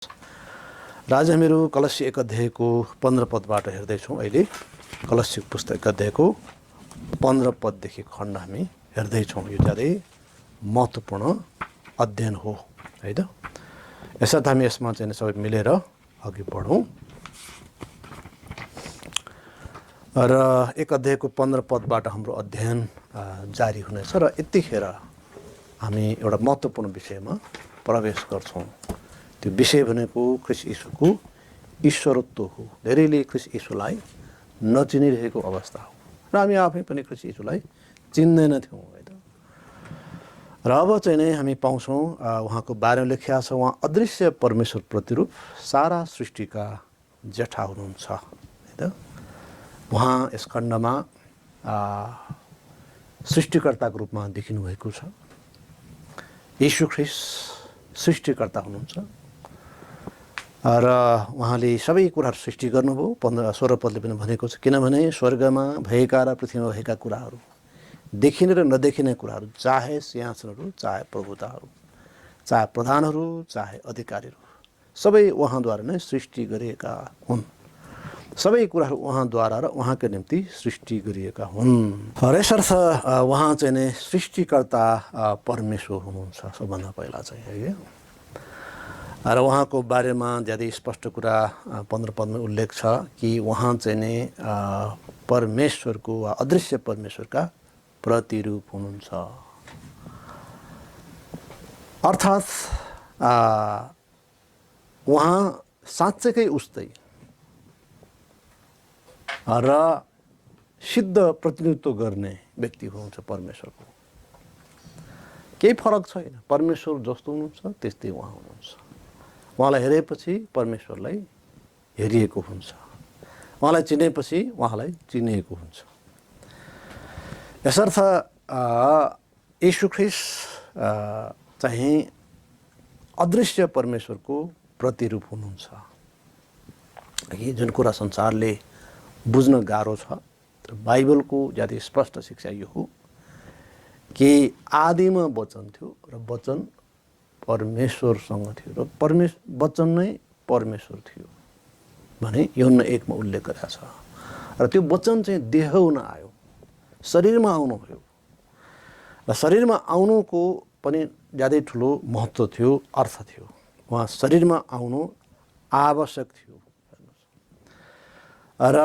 र आज हामीहरू कलस्य 1 अध्यायको 15 पदबाट हेर्दैछौँ। अहिले कलस्य पुस्तक 1 अध्यायको 15 पददेखि खण्ड हामी हेर्दैछौँ। यो ज्यादै महत्त्वपूर्ण अध्ययन हो है त। यसर्थ हामी यसमा चाहिँ सबै मिलेर अघि बढौँ। र 1 अध्यायको 15 पदबाट हाम्रो अध्ययन जारी हुनेछ र यतिखेर हामी एउटा महत्त्वपूर्ण विषयमा प्रवेश गर्छौँ। त्यो विषय भनेको ख्रीष्ट यीशुको ईश्वरत्व हो। धेरैले ख्रीष्ट यीशुलाई नचिनिरहेको अवस्था हो र हामी आफै पनि ख्रीष्ट यीशुलाई चिन्दैनथ्यौँ है त। र अब चाहिँ नै हामी पाउँछौँ उहाँको बारेमा लेखिएको छ, उहाँ अदृश्य परमेश्वर प्रतिरूप, सारा सृष्टिका जेठा हुनुहुन्छ है त। उहाँ यस खण्डमा सृष्टिकर्ताको रूपमा देखिनु भएको छ। यीशु ख्रीष्ट सृष्टिकर्ता हुनुहुन्छ र उहाँले सबै कुराहरू सृष्टि गर्नुभयो। 16 पदले पनि भनेको छ, किनभने स्वर्गमा भएका र पृथ्वीमा भएका कुराहरू, देखिने र नदेखिने कुराहरू, चाहे सिंहासनहरू, चाहे प्रभुताहरू, चाहे प्रधानहरू, चाहे अधिकारीहरू, सबै उहाँद्वारा नै सृष्टि गरिएका हुन्। सबै कुराहरू उहाँद्वारा र उहाँको निम्ति सृष्टि गरिएका हुन्। र यसर्थ उहाँ चाहिँ नै सृष्टिकर्ता परमेश्वर हुनुहुन्छ सबभन्दा पहिला चाहिँ है। र उहाँको बारेमा ज्यादै स्पष्ट कुरा 15 पदमा उल्लेख छ कि उहाँ चाहिँ नै परमेश्वरको वा अदृश्य परमेश्वरका प्रतिरूप हुनुहुन्छ। अर्थात् उहाँ साँच्चैकै उस्तै र सिद्ध प्रतिनिधित्व गर्ने व्यक्ति हुनुहुन्छ परमेश्वरको। केही फरक छैन। परमेश्वर जस्तो हुनुहुन्छ त्यस्तै उहाँ हुनुहुन्छ। उहाँलाई हेरेपछि परमेश्वरलाई हेरिएको हुन्छ, उहाँलाई चिनेपछि उहाँलाई चिनिएको हुन्छ। यसर्थ यीशु ख्रीष्ट चाहिँ अदृश्य परमेश्वरको प्रतिरूप हुनुहुन्छ। जुन कुरा संसारले बुझ्न गाह्रो छ, बाइबलको ज्यादै स्पष्ट शिक्षा यो हो कि आदिमा वचन थियो र वचन परमेश्वरसँग थियो र वचन नै परमेश्वर थियो भने यूहन्ना 1 मा उल्लेख गरेको छ। र त्यो वचन चाहिँ देह हुन आयो, शरीरमा आउनुभयो र शरीरमा आउनुको पनि ज्यादै ठुलो महत्त्व थियो, अर्थ थियो। उहाँ शरीरमा आउनु आवश्यक थियो र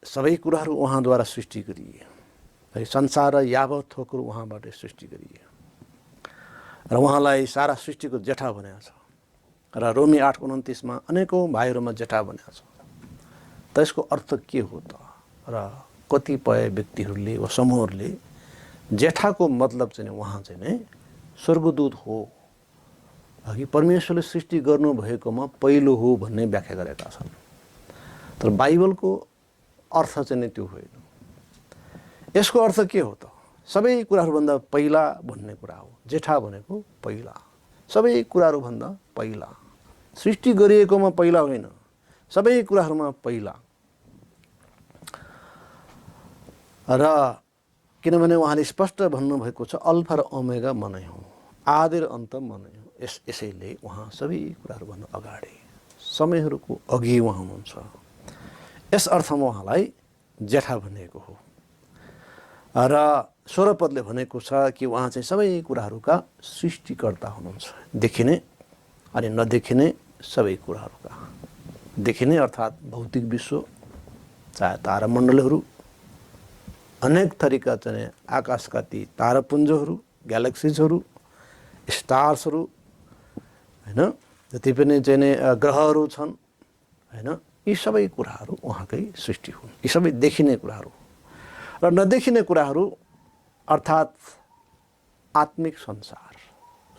सबै कुराहरू उहाँद्वारा सृष्टि गरिए। संसार र यावत थोकहरू उहाँबाट सृष्टि गरिए र उहाँलाई सारा सृष्टिको जेठा भनेको छ। र रोमी 8:29 मा अनेकौँ भाइहरूमा जेठा भनेको छ। त यसको अर्थ के हो त? र कतिपय व्यक्तिहरूले वा समूहहरूले जेठाको मतलब चाहिँ उहाँ चाहिँ नै स्वर्गदूत हो कि परमेश्वरले सृष्टि गर्नुभएकोमा पहिलो हो भन्ने व्याख्या गरेका छन्। तर बाइबलको अर्थ चाहिँ नै त्यो होइन। यसको अर्थ के हो त? सबै कुराहरूभन्दा पहिला भन्ने कुरा हो। जेठा भनेको पहिला, सबै कुराहरूभन्दा पहिला, सृष्टि गरिएकोमा पहिला होइन, सबै कुराहरूमा पहिला। र किनभने उहाँले स्पष्ट भन्नुभएको छ, अल्फा र ओमेगा म नै हुँ, आदि र अन्त म नै हुँ। यसैले उहाँ सबै कुराहरूभन्दा अगाडि, समयहरूको अघि उहाँ हुनुहुन्छ। यस अर्थमा उहाँलाई जेठा भनिएको हो। र 16 पदले भनेको छ कि उहाँ चाहिँ सबै कुराहरूका सृष्टिकर्ता हुनुहुन्छ। देखिने अनि नदेखिने सबै कुराहरूका। देखिने अर्थात् भौतिक विश्व, चाहे तारामण्डलहरू, अनेक थरीका चाहिँ आकाशका ती तारापुञ्जहरू, ग्यालेक्सिजहरू, स्टार्सहरू होइन, जति पनि चाहिँ ग्रहहरू छन् होइन, यी सबै कुराहरू उहाँकै सृष्टि हुन्। यी सबै देखिने कुराहरू र नदेखिने कुराहरू अर्थात् आत्मिक संसार,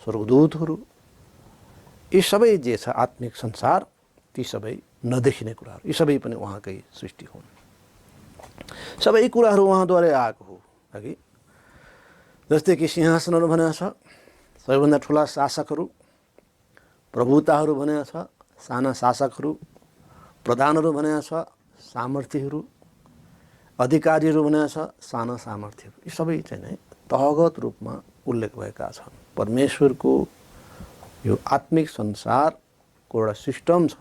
स्वर्गदूतहरू, यी सबै जे छ आत्मिक संसार, ती सबै नदेखिने कुराहरू, यी सबै पनि उहाँकै सृष्टि हुन्। सबै कुराहरू उहाँद्वारै आएको हो कि जस्तै कि सिंहासनहरू भनेको छ, सबैभन्दा ठुला शासकहरू, प्रभुताहरू भनेको छ, साना शासकहरू, प्रधानहरू भनेको छ, सामर्थ्यहरू, अधिकारीहरू भनेको छ, साना सामर्थ्यहरू। यी सबै चाहिँ नै तहगत रूपमा उल्लेख भएका छन्। परमेश्वरको यो आत्मिक संसार एउटा सिस्टम छ,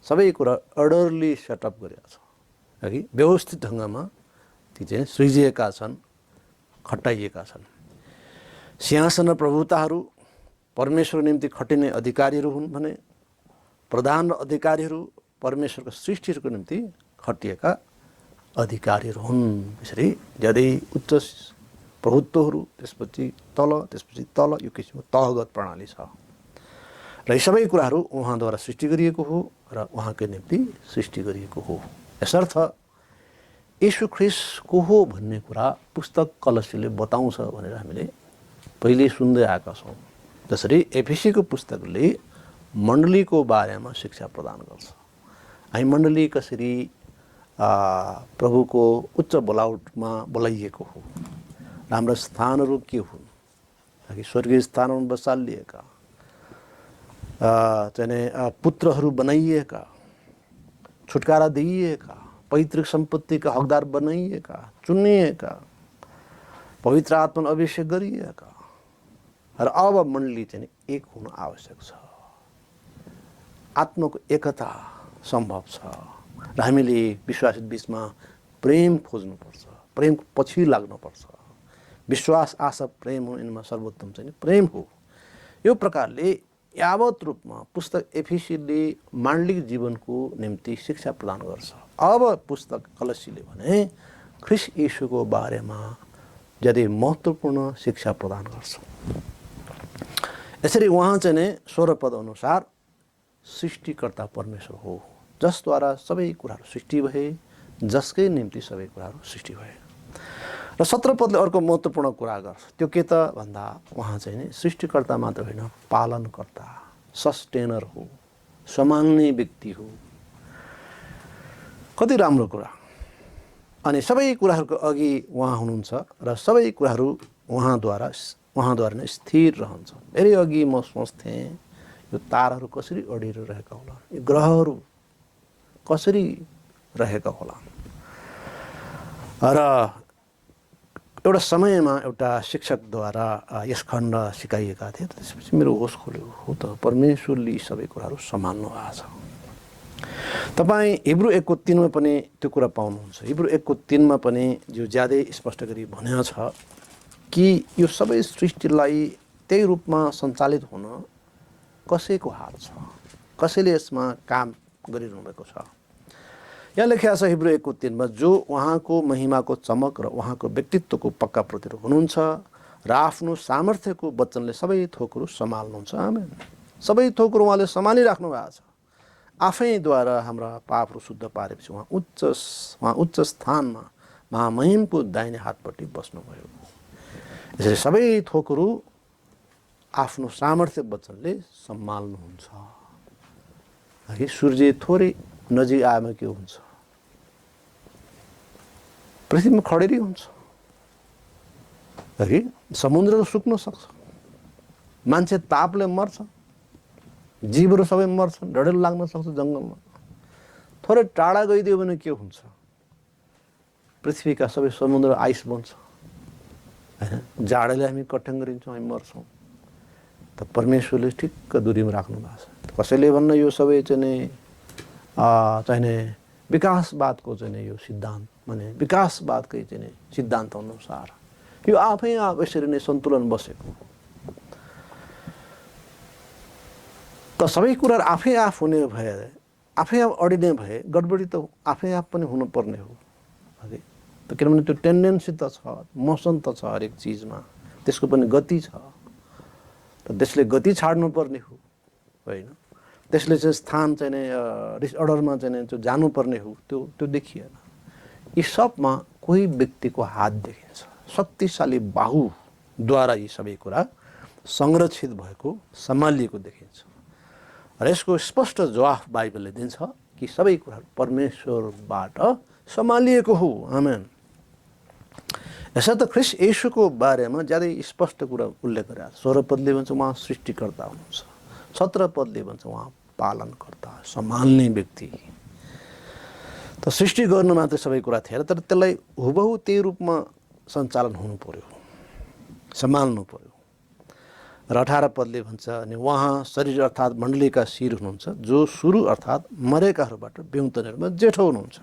सबै कुरा अर्डरली सेटअप गरेका छ, है, व्यवस्थित ढङ्गमा ती चाहिँ सृजिएका छन्, खटाइएका छन्। सिंहासन र प्रभुताहरू परमेश्वरको निम्ति खटिने अधिकारीहरू हुन् भने प्रधान र अधिकारीहरू परमेश्वरको सृष्टिहरूको निम्ति खटिएका अधिकारीहरू हुन्। यसरी ज्यादै उच्च प्रभुत्वहरू, त्यसपछि तल यो किसिमको तहगत प्रणाली छ र यी सबै कुराहरू उहाँद्वारा सृष्टि गरिएको हो र उहाँकै निम्ति सृष्टि गरिएको हो। यसर्थ यीशु ख्रीष्ट को हो भन्ने कुरा पुस्तक कलसीले बताउँछ भनेर हामीले पहिले सुन्दै आएका छौँ। जसरी एफिसीको पुस्तकले मण्डलीको बारेमा शिक्षा प्रदान गर्छ। हामी मण्डली कसरी प्रभुको उच्च बोलावटमा बोलाइएको हो, राम्रो स्थानहरू के हुन्, ताकि स्वर्गीय स्थानमा बसालिएका चाहिँ पुत्रहरू बनाइएका, छुटकारा दिइएका, पैतृक सम्पत्तिका हकदार बनाइएका, चुनिएका, पवित्र आत्मा अभिषेक गरिएका र अब मण्डली चाहिँ एक हुन आवश्यक छ। आत्माको एकता सम्भव छ र हामीले विश्वासित बीचमा प्रेम खोज्नुपर्छ, प्रेमको पछि लाग्नुपर्छ। विश्वास, आशा, प्रेम हो, यिनमा सर्वोत्तम चाहिँ प्रेम हो। यो प्रकारले यावत रूपमा पुस्तक एफिसीले माण्डलिक जीवनको निम्ति शिक्षा प्रदान गर्छ। अब पुस्तक कलसीले भने ख्रीष्ट येशूको बारेमा ज्यादै महत्त्वपूर्ण शिक्षा प्रदान गर्छ। यसरी उहाँ चाहिँ नै 16 पद अनुसार सृष्टिकर्ता परमेश्वर हो, जसद्वारा सबै कुराहरू सृष्टि भए, जसकै निम्ति सबै कुराहरू सृष्टि भए। र 17 पदले अर्को महत्त्वपूर्ण कुरा गर्छ। त्यो के त भन्दा उहाँ चाहिँ नि सृष्टिकर्ता मात्र होइन, पालनकर्ता, सस्टेनर हो, सम्हाल्ने व्यक्ति हो। कति राम्रो कुरा। अनि सबै कुराहरूको अघि उहाँ हुनुहुन्छ र सबै कुराहरू उहाँद्वारा नै स्थिर रहन्छ। धेरै अघि म सोच्थेँ यो ताराहरू कसरी अडिएर रहेका होला, यो ग्रहहरू कसरी रहेका होला। र एउटा समयमा एउटा शिक्षकद्वारा यस खण्ड सिकाइएका थिए। त्यसपछि मेरो होस खोल्यो, हो त परमेश्वरले सबै कुराहरू सम्हाल्नु भएको छ। तपाईँ हिब्रू 1 को 3 मा पनि त्यो कुरा पाउनुहुन्छ। हिब्रू 1 को 3 मा पनि जो ज्यादै स्पष्ट गरी भनेको छ कि यो सबै सृष्टिलाई त्यही रूपमा सञ्चालित हुन कसैको हात छ, कसैले यसमा काम गरिरहनु भएको छ। यहाँ लेखिएको छ हिब्रू 1 को 3 मा, जो उहाँको महिमाको चमक र उहाँको व्यक्तित्वको पक्का प्रतिरूप हुनुहुन्छ र आफ्नो सामर्थ्यको वचनले सबै थोकहरू सम्हाल्नुहुन्छ। आमेन। सबै थोकहरू उहाँले सम्हालिराख्नु भएको छ। आफैद्वारा हाम्रा पापहरू शुद्ध पारेपछि उहाँ उच्च स्थानमा महामहिमको दाहिने हातपट्टि बस्नुभयो। यसरी सबै थोकहरू आफ्नो सामर्थ्य वचनले सम्हाल्नुहुन्छ। सूर्य थोरै नजिक आएमा के हुन्छ? पृथ्वीमा खडेरी हुन्छ, है, समुद्र सुक्न सक्छ, मान्छे तापले मर्छ, जीवहरू सबै मर्छन्, डढेलो लाग्न सक्छ जङ्गलमा। थोरै टाढा गइदियो भने के हुन्छ? पृथ्वीका सबै समुद्र आइस बन्छ, होइन? जाडोले हामी कठ्याङ गरिन्छौँ, हामी मर्छौँ। त परमेश्वरले ठिक्क दूरीमा राख्नु भएको छ। कसैले भन्न यो सबै चाहिने विकासवादको चाहिँ यो सिद्धान्त, माने विकासवादकै चाहिँ सिद्धान्त अनुसार यो आफै आफ यसरी नै सन्तुलन बसेको। त सबै कुराहरू आफै आफ हुने भए, आफै आफ अडिने भए गडबडी त आफै आफ पनि हुनुपर्ने हो, है। त किनभने त्यो टेन्डेन्सी त छ, मोसन त छ हरेक चिजमा, त्यसको पनि गति छ। त त्यसले गति छाड्नुपर्ने हो, होइन? त्यसले चाहिँ स्थान चाहिँ डिसअर्डरमा चाहिँ जो जानुपर्ने हो, त्यो देखिएन। यी सबमा कोही व्यक्तिको हात देखिन्छ। शक्तिशाली बाहुद्वारा यी सबै कुरा संरक्षित भएको, सम्हालिएको देखिन्छ। र यसको स्पष्ट जवाफ बाइबलले दिन्छ कि सबै कुराहरू परमेश्वरबाट सम्हालिएको हो। आमेन। यसर्थ ख्रीष्ट येशूको बारेमा ज्यादै स्पष्ट कुरा उल्लेख गरेको छ। 16 पदले भन्छ उहाँ सृष्टिकर्ता हुनुहुन्छ, 17 पदले भन्छ उहाँ पालनकर्ता, सम्हाल्ने व्यक्ति। त सृष्टि गर्नु मात्रै सबै कुरा थिएन, तर त्यसलाई हुबहु त्यही रूपमा सञ्चालन हुनु पर्यो, सम्हाल्नु पर्यो। र 18 पदले भन्छ अनि उहाँ शरीर अर्थात् मण्डलीका शिर हुनुहुन्छ, जो सुरु अर्थात् मरेकाहरूबाट बेहुतनेहरूमा जेठो हुनुहुन्छ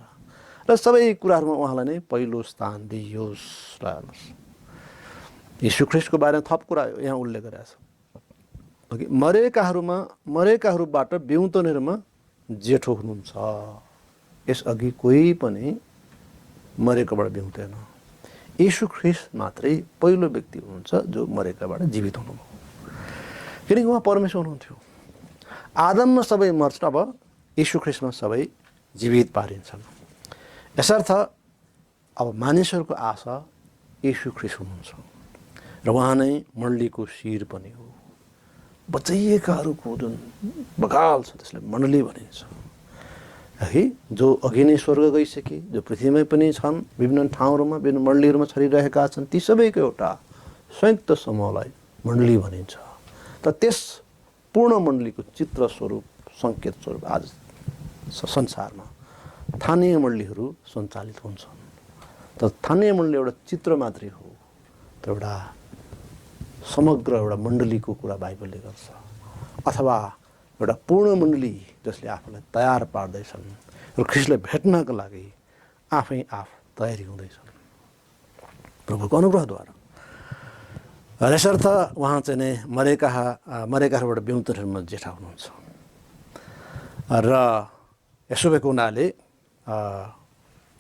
र सबै कुराहरूमा उहाँलाई नै पहिलो स्थान दिइयोस्। र यीशु ख्रीष्टको बारेमा थप कुरा यहाँ उल्लेख गरेको छ। मरेकाहरूबाट बेहुतनेहरूमा जेठो हुनुहुन्छ। यसअघि कोही पनि मरेकोबाट बेहुँदैन। यीशु ख्रीष्ट मात्रै पहिलो व्यक्ति हुनुहुन्छ जो मरेकाबाट जीवित हुनुभयो, किनकि उहाँ परमेश्वर हुनुहुन्थ्यो। आदममा सबै मर्छन्, अब यीशु ख्रीष्टमा सबै जीवित पारिन्छन्। यसर्थ अब मानिसहरूको आशा यीशु ख्रीष्ट हुनुहुन्छ र उहाँ नै मण्डलीको शिर पनि हो। बचाइएकाहरूको जुन बगाल छ त्यसलाई मण्डली भनिन्छ है, जो अघि नै स्वर्ग गइसके, जो पृथ्वीमै पनि छन्, विभिन्न ठाउँहरूमा विभिन्न मण्डलीहरूमा छरिरहेका छन्, ती सबैको एउटा संयुक्त समूहलाई मण्डली भनिन्छ। त त्यस पूर्ण मण्डलीको चित्र स्वरूप, सङ्केत स्वरूप आज संसारमा स्थानीय मण्डलीहरू सञ्चालित हुन्छन्। त स्थानीय मण्डली एउटा चित्र मात्रै हो, तर एउटा समग्र एउटा मण्डलीको कुरा बाइबलले गर्छ। अथवा एउटा पूर्ण मण्डली जसले आफूलाई तयार पार्दैछन् र ख्रीष्टलाई भेट्नका लागि आफै आफ तयारी हुँदैछन् प्रभुको अनुग्रहद्वारा। यसर्थ उहाँ चाहिँ नै मरेकाहरूबाट बेहुतनेहरूमा जेठा हुनुहुन्छ। र यसो भएको हुनाले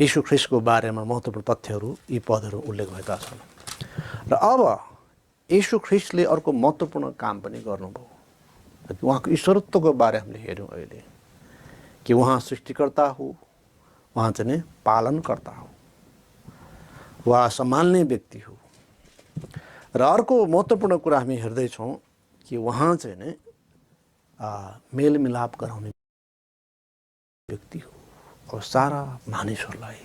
यीशु ख्रीष्टको बारेमा महत्त्वपूर्ण तथ्यहरू, यी पदहरू उल्लेख भएका छन्। र अब यीशु ख्रीष्टले अर्को महत्त्वपूर्ण काम पनि गर्नुभयो। उहाँको ईश्वरत्वको बारे हामीले हेऱ्यौँ अहिले, कि उहाँ सृष्टिकर्ता हो, उहाँ चाहिँ नै पालनकर्ता हो, उहाँ सम्हाल्ने व्यक्ति हो। र अर्को महत्त्वपूर्ण कुरा हामी हेर्दैछौँ कि उहाँ चाहिँ नै मेलमिलाप गराउने व्यक्ति हो। अब सारा मानिसहरूलाई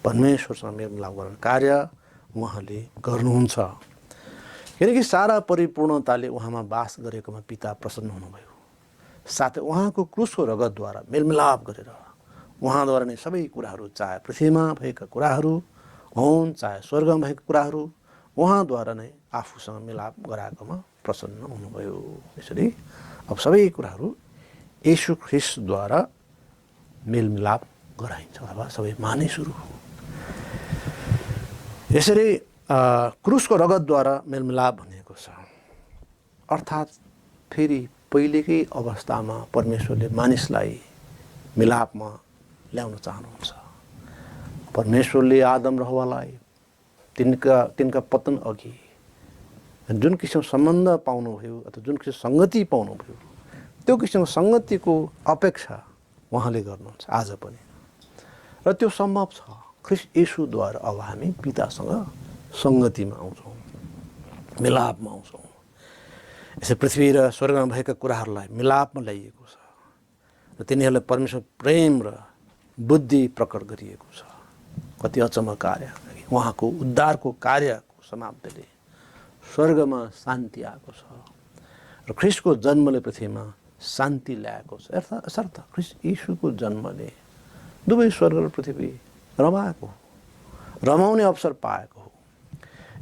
परमेश्वरसँग मेलमिलाप गराउने कार्य उहाँले गर्नुहुन्छ, किनकि सारा परिपूर्णताले उहाँमा वास गरेकोमा पिता प्रसन्न हुनुभयो। साथै उहाँको क्रुसको रगतद्वारा मेलमिलाप गरेर उहाँद्वारा नै सबै कुराहरू, चाहे पृथ्वीमा भएका कुराहरू हुन्, चाहे स्वर्गमा भएका कुराहरू, उहाँद्वारा नै आफूसँग मिलाप गराएकोमा प्रसन्न हुनुभयो। यसरी अब सबै कुराहरू यीशु ख्रीष्टद्वारा मेलमिलाप गराइन्छ, अथवा सबै मानिसहरू हो। यसरी क्रुसको रगतद्वारा मेलमिलाप भनिएको छ, अर्थात् फेरि पहिलेकै अवस्थामा परमेश्वरले मानिसलाई मिलापमा ल्याउन चाहनुहुन्छ। परमेश्वरले आदम र हव्वालाई तिनका पतन अघि जुन किसिमको सम्बन्ध पाउनुभयो अथवा जुन किसिमको सङ्गति पाउनुभयो, त्यो किसिमको सङ्गतिको अपेक्षा उहाँले गर्नुहुन्छ आज पनि। र त्यो सम्भव छ ख्रीष्ट येशूद्वारा। अब हामी पितासँग सङ्गतिमा आउँछौँ, मिलापमा आउँछौँ। यसै पृथ्वी र स्वर्गमा भएका कुराहरूलाई मिलापमा ल्याइएको छ र तिनीहरूलाई परमेश्वर प्रेम र बुद्धि प्रकट गरिएको छ। कति अचम्म कार्य! उहाँको उद्धारको कार्यको समाप्तिले स्वर्गमा शान्ति आएको छ र ख्रीष्टको जन्मले पृथ्वीमा शान्ति ल्याएको छ। अर्थात् ख्रीष्ट येशूको जन्मले दुवै स्वर्ग र पृथ्वी रमाएको हो, रमाउने अवसर पाएको हो।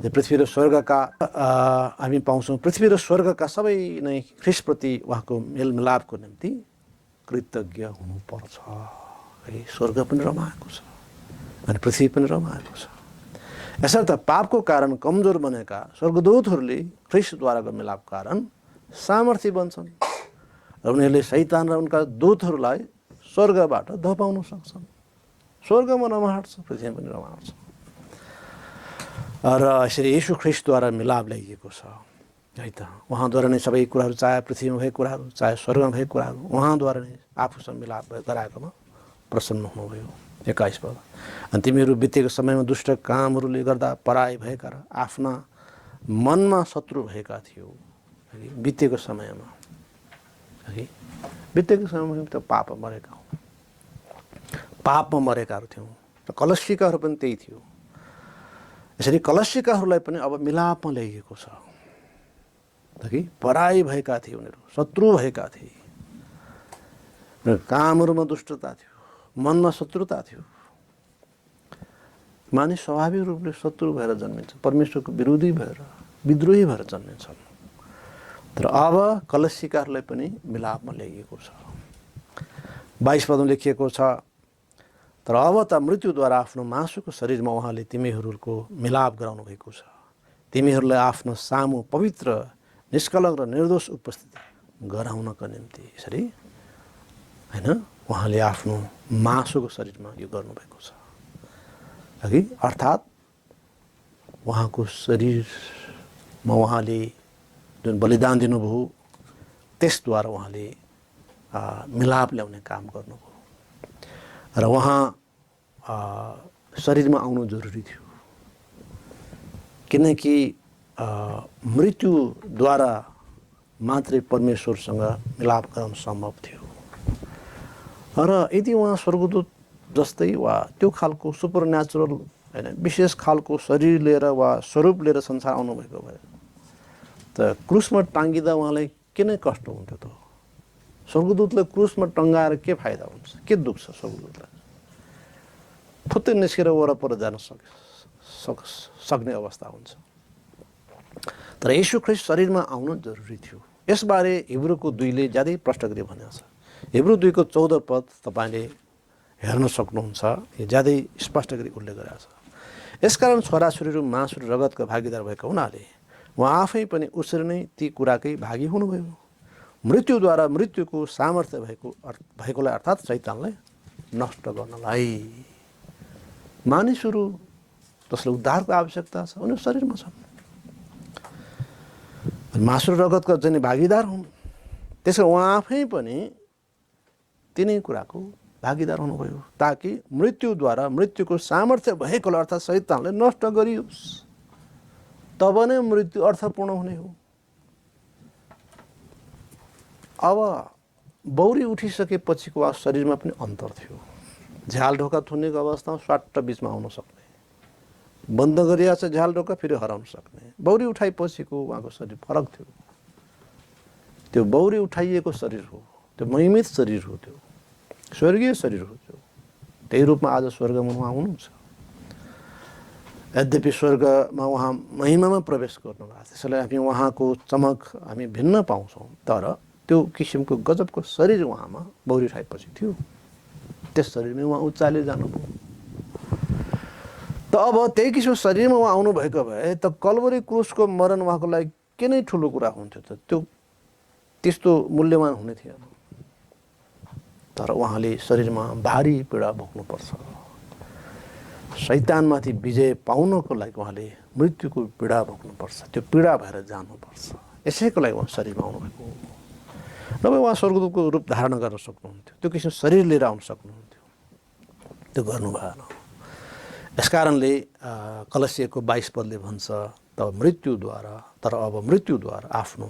पृथ्वी र स्वर्गका हामी पाउँछौँ, पृथ्वी र स्वर्गका सबै नै ख्रीष्टप्रति उहाँको मेलमिलापको निम्ति कृतज्ञ हुनुपर्छ। स्वर्ग पनि रमाएको छ अनि पृथ्वी पनि रमाएको छ। यसर्थ पापको कारण कमजोर बनेका स्वर्गदूतहरूले ख्रीष्टद्वाराको मिलापको कारण सामर्थ्य बन्छन् र उनीहरूले शैतान र उनका दूतहरूलाई स्वर्गबाट धपाउन सक्छन्। स्वर्गमा रमाहट छ, पृथ्वीमा पनि रमाहट छ। र यसरी येशू ख्रीष्टद्वारा मिलाप ल्याइएको छ है त। उहाँद्वारा नै सबै कुराहरू, चाहे पृथ्वीमा भएको कुराहरू, चाहे स्वर्गमा भएको कुराहरू, उहाँद्वारा नै आफूसँग मिलाप गराएकोमा प्रसन्न हुनुभयो। 21 पद, अनि तिमीहरू बितेको समयमा दुष्ट कामहरूले गर्दा पराई भएका र आफ्ना मनमा शत्रु भएका थियो। बितेको समयमा बितेको समयमा त पापमा मरेका हौँ, पापमा मरेकाहरू थियौँ र कलस्सीकाहरू पनि त्यही थियो। यसरी कलस्सीकाहरूलाई पनि अब मिलापमा ल्याइएको छ कि पराई भएका थिए, उनीहरू शत्रु भएका थिए र कामहरूमा दुष्टता थियो, मनमा शत्रुता थियो। मानिस स्वाभाविक रूपले शत्रु भएर जन्मिन्छ, परमेश्वरको विरोधी भएर, विद्रोही भएर जन्मिन्छन्। तर अब कलसीकारलाई पनि मिलापमा ल्याइएको छ। 22 पदमा लेखिएको छ, तर अब त मृत्युद्वारा आफ्नो मासुको शरीरमा उहाँले तिमीहरूको मिलाप गराउनु भएको छ, तिमीहरूलाई आफ्नो सामु पवित्र निष्कलङ्क र निर्दोष उपस्थिति गराउनका निम्ति। यसरी होइन उहाँले आफ्नो मासुको शरीरमा यो गर्नुभएको छ अघि, अर्थात् उहाँको शरीरमा उहाँले जुन बलिदान दिनुभयो त्यसद्वारा उहाँले मिलाप ल्याउने काम गर्नुभयो र उहाँ शरीरमा आउनु जरुरी थियो, किनकि मृत्युद्वारा मात्रै परमेश्वरसँग मिलाप गराउन सम्भव थियो। र यदि उहाँ स्वर्गदूत जस्तै वा त्यो खालको सुपर नेचुरल होइन विशेष खालको शरीर लिएर वा स्वरूप लिएर संसार आउनुभएको भए त क्रुसमा टाँगिँदा उहाँलाई किन कष्ट हुन्थ्यो त? स्वर्गदूतलाई क्रुसमा टङ्गाएर के फाइदा हुन्छ, के दुःख छ स्वर्गदूतलाई? फुत्तै निस्केर वरपर जान सक्ने अवस्था हुन्छ। तर येशू ख्रीष्ट शरीरमा आउनु जरुरी थियो। यसबारे हिब्रूको 2ले ज्यादै प्रष्ट गरी भनेको छ। हिब्रू 2को 14 पद तपाईँले हेर्न सक्नुहुन्छ, यो ज्यादै स्पष्ट गरी उल्लेख गरेको छ। यसकारण छोराछोरीहरू मासु र रगतका भागीदार भएको हुनाले उहाँ आफै पनि उसरी नै ती कुराकै भागी हुनुभयो। मृत्युद्वारा मृत्युको सामर्थ्य भएकोलाई अर्थात् शैतानलाई नष्ट गर्नलाई। मानिसहरू जसलाई उद्धारको आवश्यकता छ उनीहरू शरीरमा छन्, मासु र रगतका जने भागीदार हुन्, त्यसैले उहाँ आफै पनि तिनै कुराको भागीदार हुनुभयो ताकि मृत्युद्वारा मृत्युको सामर्थ्य भएकोलाई अर्थात् शैतानलाई नष्ट गरियोस्, तब नै मृत्यु अर्थपूर्ण हुने हो। अब बौरी उठिसकेपछिको शरीरमा पनि अन्तर थियो। झ्याल ढोका थुनेको अवस्थामा स्वाट्ट बिचमा आउन सक्ने, बन्द गरिएको छ झ्याल ढोका फेरि हराउन सक्ने। बौरी उठाएपछिको उहाँको शरीर फरक थियो। त्यो बौरी उठाइएको शरीर हो, त्यो महिमित शरीर हो, त्यो स्वर्गीय शरीर हो। त्यो त्यही रूपमा आज स्वर्गमा उहाँ हुनुहुन्छ। यद्यपि स्वर्गमा उहाँ महिमामा प्रवेश गर्नुभएको छ, त्यसैले हामी उहाँको चमक हामी भिन्न पाउँछौँ, तर त्यो किसिमको गजबको शरीर उहाँमा बौरी उठाएपछि थियो। त्यस शरीरमै उहाँ उचालेर जानुभयो। त अब त्यही किसिमको शरीरमा उहाँ आउनुभएको भए त कल्वरी क्रुसको मरण उहाँको लागि के नै ठुलो कुरा हुन्थ्यो त? त्यो त्यस्तो मूल्यवान हुने थिएन। तर उहाँले शरीरमा भारी पीडा भोग्नुपर्छ। शैतानमाथि विजय पाउनको लागि उहाँले मृत्युको पीडा भोग्नुपर्छ, त्यो पीडा भएर जानुपर्छ। यसैको लागि उहाँ शरीरमा आउनुभएको। नभए उहाँ स्वर्गदूतको रूप धारण गर्न सक्नुहुन्थ्यो, त्यो किसिम शरीर लिएर आउन सक्नुहुन्थ्यो, त्यो गर्नु भएन। यसकारणले कलसीको 22 पदले भन्छ, तर अब मृत्युद्वारा आफ्नो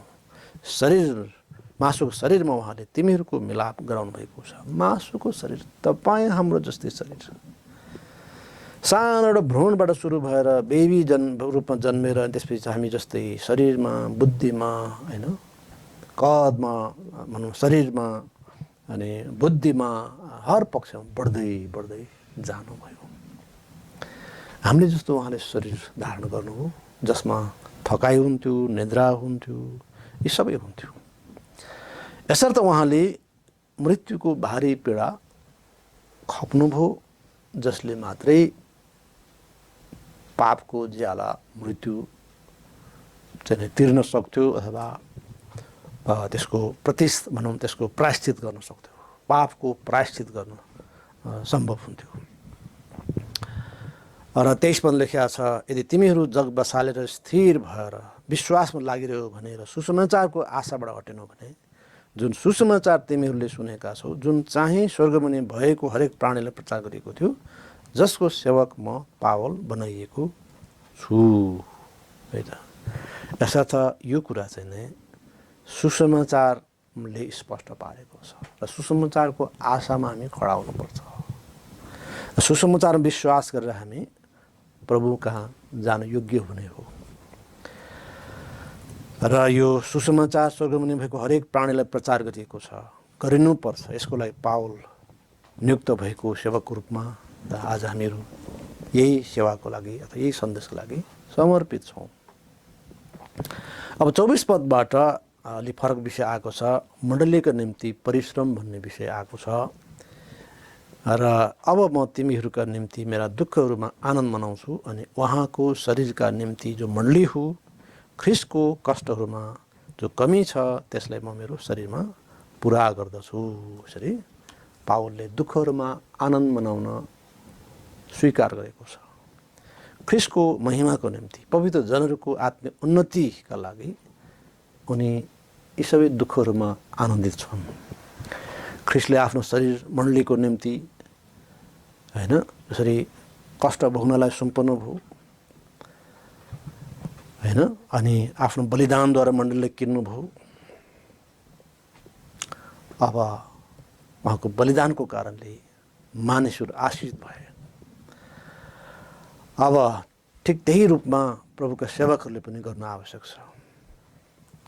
शरीर मासुको शरीरमा उहाँले तिमीहरूको मिलाप गराउनु भएको छ। मासुको शरीर तपाईँ हाम्रो जस्तै शरीर छ। सानो एउटा भ्रूणबाट सुरु भएर बेबी रूपमा जन्मेर त्यसपछि हामी जस्तै शरीरमा, बुद्धिमा, होइन कदमा, भनौँ शरीरमा अनि बुद्धिमा हर पक्षमा बढ्दै बढ्दै जानुभयो। हामीले जस्तो उहाँले शरीर धारण गर्नुभयो, जसमा थकाइ हुन्थ्यो, निद्रा हुन्थ्यो, यी सबै हुन्थ्यो। यसर्थ उहाँले मृत्युको भारी पीडा खप्नुभयो, जसले मात्रै पापको ज्याला मृत्यु चाहिँ तिर्न सक्थ्यो अथवा त्यसको भनौँ त्यसको प्रायश्चित गर्न सक्थ्यो, पापको प्रायश्चित गर्न सम्भव हुन्थ्यो। र 23 पद लेखेको छ, यदि तिमीहरू जग बसालेर स्थिर भएर विश्वासमा लागिरह्यो भनेर सुसमाचारको आशाबाट हटेनौ भने, जुन सुसमाचार तिमीहरूले सुनेका छौ, जुन चाहिँ स्वर्गमुनि भएको हरेक प्राणीलाई प्रचार गरिएको थियो, जसको सेवक म पावल बनाइएको छु। है त? यसर्थ यो कुरा चाहिँ नै सुसमाचारले स्पष्ट पारेको छ र सुसमाचारको आशामा हामी खडा हुनुपर्छ। सुसमाचारमा विश्वास गरेर हामी प्रभु कहाँ जान योग्य हुने हो। र यो सुसमाचार स्वर्गमुनि भएको हरेक प्राणीलाई प्रचार गरिएको छ, गरिनुपर्छ। यसको लागि पावल नियुक्त भएको सेवकको रूपमा आज हामीहरू यही सेवाको लागि अथवा यही सन्देशको लागि समर्पित छौँ। अब 24 पदबाट अलि फरक विषय आएको छ। मण्डलीका निम्ति परिश्रम भन्ने विषय आएको छ र अब म तिमीहरूका निम्ति मेरा दुःखहरूमा आनन्द मनाउँछु अनि उहाँको शरीरका निम्ति जो मण्डली हो ख्रिस्टको कष्टहरूमा जो कमी छ त्यसलाई म मेरो शरीरमा पुरा गर्दछु। यसरी पावलले दुःखहरूमा आनन्द मनाउन स्वीकार गरेको छ। ख्रिस्टको महिमाको निम्ति पवित्र जनहरूको आत्मिक उन्नतिका लागि उनी यी सबै दुःखहरूमा आनन्दित छन्। ख्रिस्टले आफ्नो शरीर मण्डलीको निम्ति हैन यसरी कष्ट भोग्नलाई सुम्पनु भयो हैन अनि आफ्नो बलिदानद्वारा मण्डलीलाई किन्नुभयो। अब उहाँको बलिदानको कारणले मानिसहरू आशीषित भए। अब ठिक त्यही रूपमा प्रभुका सेवकहरूले पनि गर्न आवश्यक छ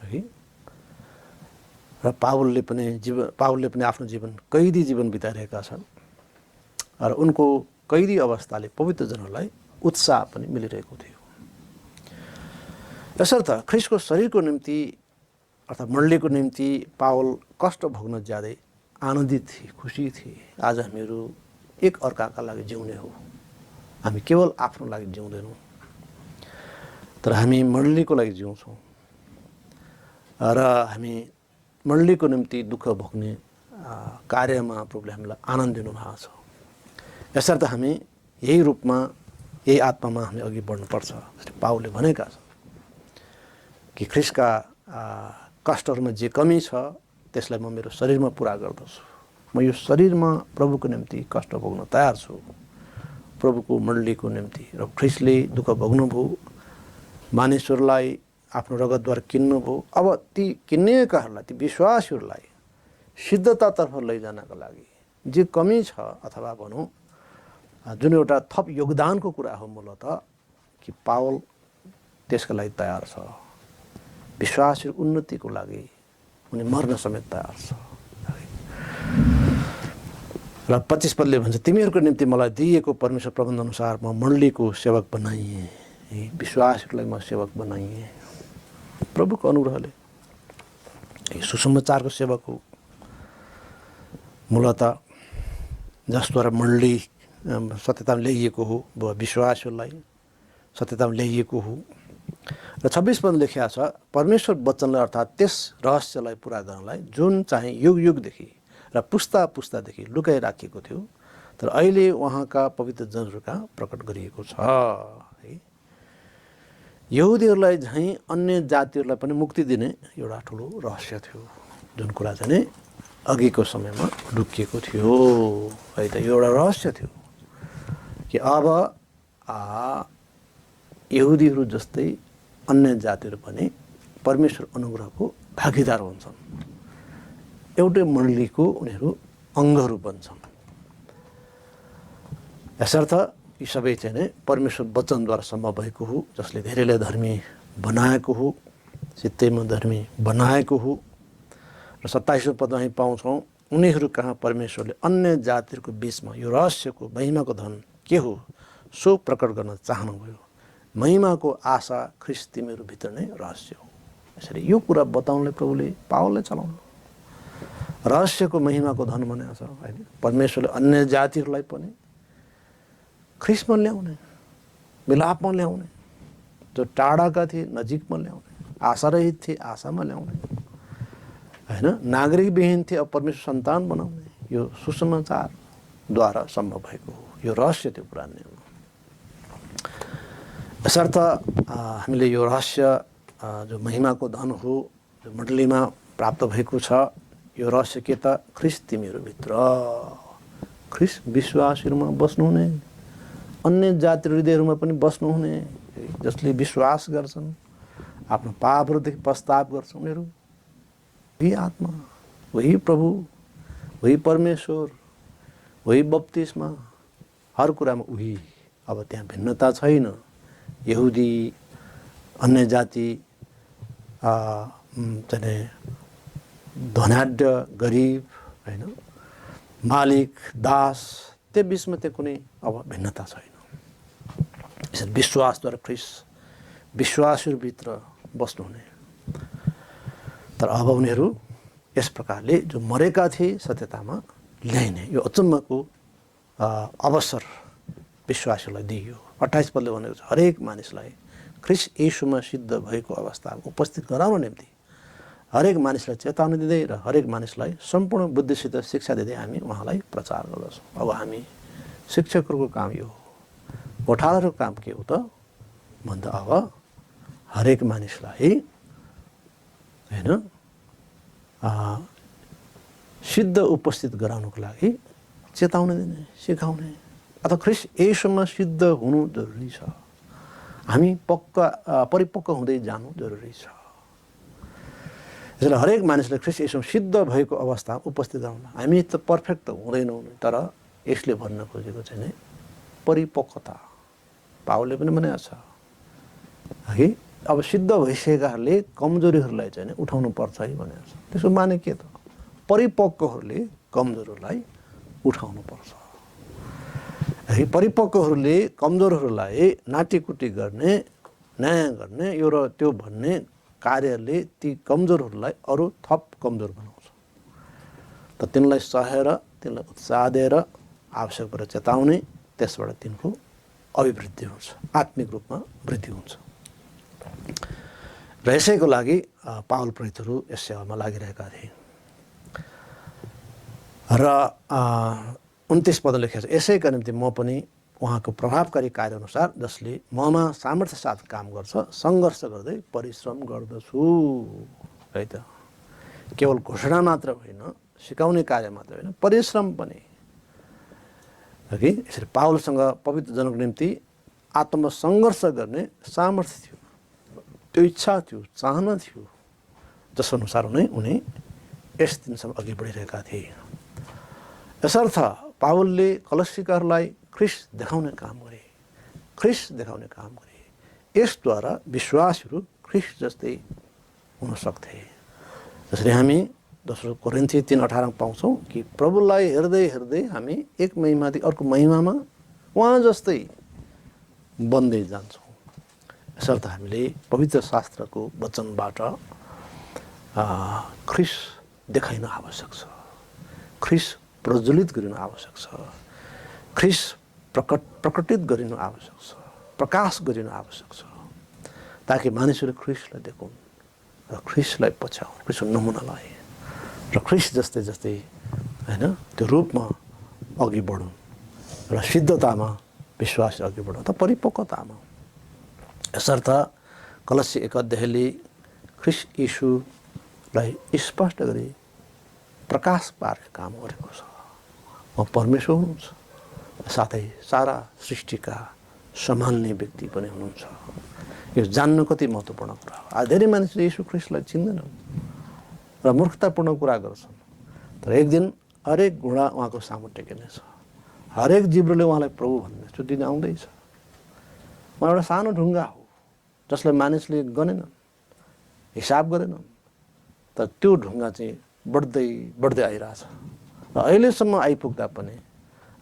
है। र पावलले पनि आफ्नो जीवन कैदी जीवन बिताइरहेका छन् र उनको कैदी अवस्थाले पवित्र जनहरूलाई उत्साह पनि मिलिरहेको थियो। यसर्थ ख्रिस्टको शरीरको निम्ति अर्थात् मण्डलीको निम्ति पावल कष्ट भोग्न ज्यादै आनन्दित थिए, खुसी थिए। आज हामीहरू एक अर्काका लागि जिउने हो। हामी केवल आफ्नो लागि जिउँदैनौँ तर हामी मण्डलीको लागि जिउँछौँ र हामी मण्डलीको निम्ति दुःख भोग्ने कार्यमा प्रभुले हामीलाई आनन्द दिनुभएको छ। यसर्थ हामी यही रूपमा यही आत्मामा हामी अघि बढ्नुपर्छ। पावलले भनेका छ कि ख्रिस्टका कष्टहरूमा जे कमी छ त्यसलाई म मेरो शरीरमा पुरा गर्दछु। म यो शरीरमा प्रभुको निम्ति कष्ट भोग्न तयार छु, प्रभुको मण्डलीको निम्ति। र ख्रिस्टले दुःख भोग्नुभयो, मानिसहरूलाई आफ्नो रगतद्वारा किन्नुभयो। अब ती किनिएकाहरूलाई, ती विश्वासीहरूलाई सिद्धतातर्फ लैजानका लागि जे कमी छ अथवा भनौँ जुन एउटा थप योगदानको कुरा हो मूलत कि पावल त्यसका लागि तयार छ। विश्वासी उन्नतिको लागि उनी मर्न समेत तयार छ। र 25 पदले भन्छ तिमीहरूको निम्ति मलाई दिएको परमेश्वर प्रबन्ध अनुसार म मण्डलीको सेवक बनाइएँ। विश्वासीहरूलाई म सेवक बनाइएँ प्रभुको अनुग्रहले। सुसमाचारको सेवक हो मूलत, जसद्वारा मण्डली सत्यतामा ल्याइएको हो, विश्वासीहरूलाई सत्यतामा ल्याइएको हो। र 26 पद लेखिएको छ परमेश्वर वचनलाई अर्थात् त्यस रहस्यलाई पुरा गर्नलाई जुन चाहिँ युग युगदेखि र पुस्ता पुस्तादेखि लुकाइ राखिएको थियो तर अहिले उहाँका पवित्र जनहरू कहाँ प्रकट गरिएको छ है। यहुदीहरूलाई झैँ अन्य जातिहरूलाई पनि मुक्ति दिने एउटा ठुलो रहस्य थियो जुन कुरा चाहिँ अघिको समयमा लुकिएको थियो है। त यो एउटा रहस्य थियो कि अब यहुदीहरू जस्तै अन्य जातिहरू पनि परमेश्वर अनुग्रहको भागीदार हुन्छन्, एउटै मण्डलीको उनीहरू अङ्गहरू बन्छन्। यसर्थ यी सबै चाहिँ नै परमेश्वर वचनद्वारा सम्भव भएको हो, जसले धेरैलाई धर्मी बनाएको हो, चित्तैमा धर्मी बनाएको हो। र 27औं पदमा हामी पाउँछौँ उनीहरू कहाँ परमेश्वरले अन्य जातिहरूको बिचमा यो रहस्यको महिमाको धन के हो सो प्रकट गर्न चाहनुभयो। महिमाको आशा ख्रिस्ट तिमीहरू भित्र नै रहस्य हो। यसरी यो कुरा बताउनले प्रभुले पावलले चलाउनु रहस्यको महिमाको धन भनेको छ होइन। परमेश्वरले अन्य जातिहरूलाई पनि ख्रिस्टमा ल्याउने, मिलापमा ल्याउने, जो टाढाका थिए नजिकमा ल्याउने, आशारहित थिए आशामा ल्याउने होइन, नागरिकविहीन थिए अब परमेश्वर सन्तान बनाउने, यो सुसमाचारद्वारा सम्भव भएको हो। यो रहस्य थियो पुरानो नियममा। यसर्थ हामीले यो रहस्य जो महिमाको धन हो जो मण्डलीमा प्राप्त भएको छ, यो रहस्य के त ख्रिस्ट तिमीहरूभित्र, ख्रिस्ट विश्वासीहरूमा बस्नुहुने, अन्य जाति हृदयहरूमा पनि बस्नुहुने, जसले विश्वास गर्छन्, आफ्नो पापहरूदेखि पश्चाताप गर्छन्, उनीहरू वही आत्मा, वही प्रभु, वही परमेश्वर, वही बप्तिस्मा, हर कुरामा उही। अब त्यहाँ भिन्नता छैन। यहुदी, अन्य जाति, चाहिँ धनाढ्य गरिब होइन, मालिक दास, त्यो बिचमा त्यो कुनै अब भिन्नता छैन। यसरी विश्वासद्वारा ख्रिस्ट विश्वासहरूभित्र बस्नुहुने। तर अब उनीहरू यस प्रकारले जो मरेका थिए सत्यतामा ल्याइने यो अचम्मको अवसर विश्वासीलाई दिइयो। 28 पदले भनेको छ, हरेक मानिसलाई ख्रीष्ट येशूमा सिद्ध भएको अवस्थामा उपस्थित गराउन निम्ति हरेक मानिसलाई चेतावनी दिँदै र हरेक मानिसलाई सम्पूर्ण बुद्धिसित शिक्षा दिँदै हामी उहाँलाई प्रचार गर्दछौँ। अब हामी शिक्षकहरूको काम यो हो। गोठालाहरूको काम के हो त भन्दा अब हरेक मानिसलाई हैन सिद्ध उपस्थित गराउनको लागि चेतावनी दिने, सिकाउने अथवा ख्रीष्ट येशूमा सिद्ध हुनु जरुरी छ। हामी परिपक्व हुँदै जानु जरुरी छ। यसैले हरेक मानिसले ख्रीष्ट येशूमा सिद्ध भएको अवस्थामा उपस्थित गराउन। हामी त पर्फेक्ट त हुँदैनौँ, तर यसले भन्न खोजेको चाहिँ नि परिपक्वता। पावलले पनि भनेको छ कि अब सिद्ध भइसकेकाहरूले कमजोरीहरूलाई चाहिँ उठाउनु पर्छ है भनेको छ। त्यसको माने के त? परिपक्वहरूले कमजोरहरूलाई उठाउनु पर्छ है। परिपक्वहरूले कमजोरहरूलाई नाटीकुटी गर्ने, न्याय गर्ने, यो र त्यो भन्ने कार्यले ती कमजोरहरूलाई अरू थप कमजोर बनाउँछ। त तिनलाई सहेर, तिनलाई उत्साह दिएर आवश्यक परेर चेताउने, त्यसबाट तिनको अभिवृद्धि हुन्छ, आत्मिक रूपमा वृद्धि हुन्छ। र यसैको लागि पावल प्रेरितहरू यस सेवामा लागिरहेका थिए। र 29 पद लेखेको छ, यसैका निम्ति म पनि उहाँको प्रभावकारी कार्य अनुसार जसले ममा सामर्थ्य साथ काम गर्छ सङ्घर्ष गर्दै परिश्रम गर्दछु है त। केवल घोषणा मात्र होइन, सिकाउने कार्य मात्र होइन, परिश्रम पनि कि यसरी पावलसँग पवित्र जनको निम्ति आत्मसङ्घर्ष गर्ने सामर्थ्य थियो, त्यो इच्छा थियो, चाहना थियो, जसअनुसार उनी यस दिनसम्म अघि बढिरहेका थिए। यसर्थ पावलले कलस्सीकाहरूलाई ख्रीष्ट देखाउने काम गरे, ख्रीष्ट देखाउने काम गरे। यसद्वारा विश्वासीहरू ख्रीष्ट जस्तै हुन सक्थे। जसरी हामी दोस्रो कोरिन्थी 3:18 पाउँछौँ कि प्रभुलाई हेर्दै हेर्दै हामी एक महिमादेखि अर्को महिमामा उहाँ जस्तै बन्दै जान्छौँ। यसर्थ हामीले पवित्र शास्त्रको वचनबाट ख्रीष्ट देखाइन आवश्यक छ, ख्रीष्ट प्रज्वलित गरिनु आवश्यक छ, ख्रीष्ट प्रकटित गरिनु आवश्यक छ, प्रकाश गरिनु आवश्यक छ, ताकि मानिसहरूले ख्रीष्टलाई देखुन् र ख्रीष्टलाई पछ्याउन्, ख्रीष्टको नमुनालाई, र ख्रीष्ट जस्तै जस्तै होइन त्यो रूपमा अघि बढुन् र सिद्धतामा विश्वास अघि बढुन् त परिपक्वतामा। यसर्थ कलस्सी 1 अध्यायले ख्रीष्ट येशूलाई स्पष्ट गरी प्रकाश पार्ने काम गरेको छ। उहाँ परमेश्वर हुनुहुन्छ, साथै सारा सृष्टिका सम्हाल्ने व्यक्ति पनि हुनुहुन्छ। यो जान्नु कति महत्त्वपूर्ण कुरा हो। आज धेरै मानिसले येशू ख्रीष्टलाई चिन्दैनन् र मूर्खतापूर्ण कुरा गर्छन्। तर एक दिन हरेक घुँडा उहाँको सामु टेकिनेछ, हरेक जिब्रोले उहाँलाई प्रभु भन्ने त्यो दिन आउँदैछ। उहाँ एउटा सानो ढुङ्गा हो जसलाई मानिसले गनेनन्, हिसाब गरेनन्, तर त्यो ढुङ्गा चाहिँ बढ्दै बढ्दै आइरहेछ। र अहिलेसम्म आइपुग्दा पनि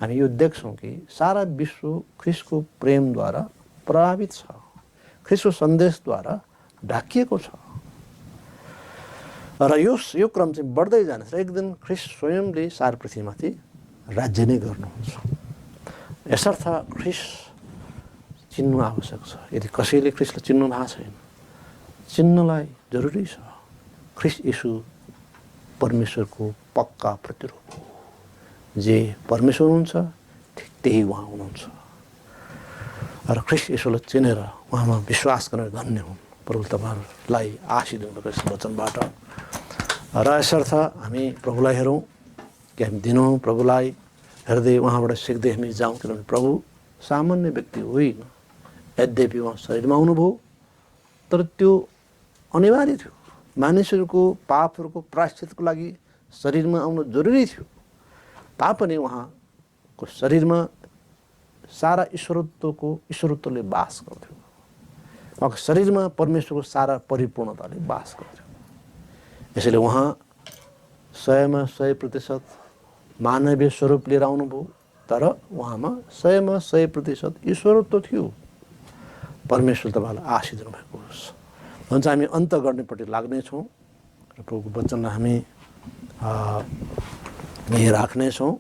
हामी यो देख्छौँ कि सारा विश्व ख्रीष्टको प्रेमद्वारा प्रभावित छ, ख्रीष्टको सन्देशद्वारा ढाकिएको छ। र यो क्रम चाहिँ बढ्दै जानेछ र एक दिन ख्रीष्ट स्वयंले सारा पृथ्वीमाथि राज्य नै गर्नुहुन्छ। यसर्थ ख्रीष्ट चिन्नु आवश्यक छ। यदि कसैले ख्रीष्टलाई चिन्नु भएको छैन, चिन्नलाई जरुरी छ। ख्रीष्ट येशू परमेश्वरको पक्का प्रतिरूप हो। जे परमेश्वर हुनुहुन्छ ठिक त्यही उहाँ हुनुहुन्छ। र ख्रीष्ट येशूलाई चिनेर उहाँमा विश्वास गरेर धन्य हुन्। प्रभु तपाईँहरूलाई आशीष दिनुभएको यस वचनबाट। र यसर्थ हामी प्रभुलाई हेरौँ कि हामी दिनौँ, प्रभुलाई हेर्दै उहाँबाट सिक्दै हामी जाउँ। किनभने प्रभु सामान्य व्यक्ति होइन। यद्यपि उहाँ शरीरमा आउनुभयो, तर त्यो अनिवार्य थियो। मानिसहरूको पापहरूको प्रायश्चितको लागि शरीरमा आउनु जरुरी थियो। तापनि उहाँको शरीरमा सारा ईश्वरत्वले वास गर्थ्यो। उहाँको शरीरमा परमेश्वरको सारा परिपूर्णताले वास गर्थ्यो। यसैले उहाँ 100मा 100% मानवीय स्वरूप लिएर आउनुभयो, तर उहाँमा 100मा 100% ईश्वरत्व थियो। परमेश्वर तपाईँलाई आशीष दिनुभएको होस्। हुन्छ हामी अन्त गर्नेपट्टि लाग्नेछौँ। प्रभुको वचन हामी यही राख्नेछौँ।